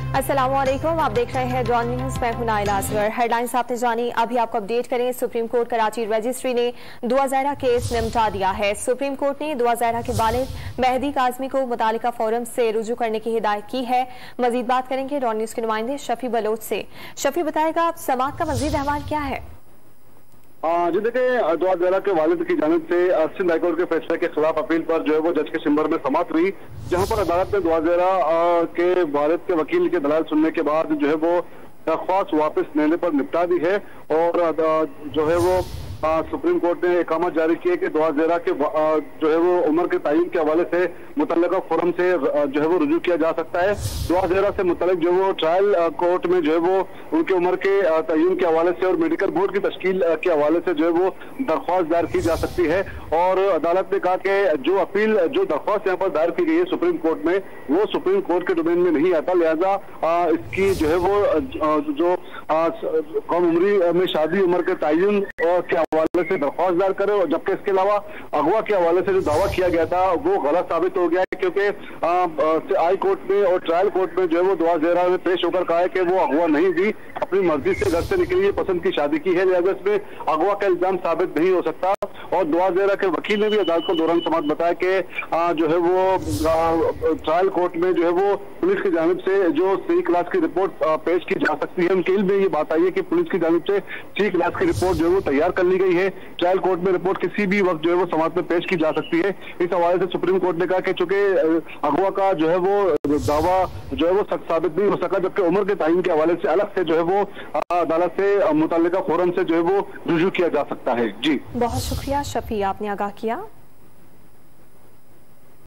अस्सलामुअलैकुम, आप देख रहे हैं डॉन न्यूज। मैं हूं नाइला असगर। हेडलाइंस आपने जानी, अभी आपको अपडेट करें। सुप्रीम कोर्ट कराची रजिस्ट्री ने दुआ ज़हरा केस निपटा दिया है। सुप्रीम कोर्ट ने दुआ ज़हरा के वालिद मेहदी काज़मी को मुतालिका फोरम से रुजू करने की हिदायत की है। मजीद बात करेंगे डॉन न्यूज के नुमाइंदे शफी बलोच से। शफी, बताएगा आप समाअत का मजीद अहवाल क्या है? जी देखिए, दुआ ज़हरा के वालिद की जानिब से सिंध हाईकोर्ट के फैसले के खिलाफ अपील पर जो है वो जज के चैम्बर में समाअत हुई, जहां पर अदालत ने दुआ ज़हरा के वालिद के वकील के दलाल सुनने के बाद जो है वो दरख्वास्त वापस लेने पर निपटा दी है। और जो है वो सुप्रीम कोर्ट ने इकामत जारी किए कि दुआ ज़हरा के जो है वो उम्र के तयन के हवाले से मुतल्लिका फोरम से जो है वो रुजू किया जा सकता है। दुआ ज़हरा से मुतल्लिक जो वो ट्रायल कोर्ट में जो है वो उनके उम्र के तयन के हवाले से और मेडिकल बोर्ड की तश्कील के हवाले से जो है वो दरख्वास्त दायर की जा सकती है। और अदालत ने कहा कि जो अपील जो दरख्वास्त यहाँ पर दायर की गई है सुप्रीम कोर्ट में, वो सुप्रीम कोर्ट के डोमेन में नहीं आता, लिहाजा इसकी जो है वो जो कम उम्री में शादी उम्र के तयन के हवाले से दरख्वास्त दायर करे। और जबकि इसके अलावा अगवा के हवाले से जो दावा किया गया था वो गलत साबित हो गया है, क्योंकि हाई कोर्ट में और ट्रायल कोर्ट में जो है वो दुआ ज़हरा ने पेश होकर कहा है कि वो अगवा नहीं दी, अपनी मर्जी से घर से निकली, पसंद की शादी की है, लिहाजा इसमें अगवा का इल्जाम साबित नहीं हो सकता। और दुआ ज़हरा के वकील ने भी अदालत को दौरान समाअत बताया कि जो है वो ट्रायल कोर्ट में जो है वो पुलिस की जानिब से जो सी क्लास की रिपोर्ट पेश की जा सकती है। उनके में ये बात आई है कि पुलिस की जानिब से सी क्लास की रिपोर्ट जो है वो तैयार कर ली गई है। ट्रायल कोर्ट में रिपोर्ट किसी भी वक्त जो है वो समाअत में पेश की जा सकती है। इस हवाले से सुप्रीम कोर्ट ने कहा कि चूंकि अगवा का जो है वो दावा जो है वो सख्त साबित नहीं हो सका, जबकि उम्र के तयन के हवाले से अलग से जो है वो अदालत से मुतल्लिका फोरम से जो है वो रुजू किया जा सकता है। जी, बहुत शुक्रिया शफी, आपने आगाह किया।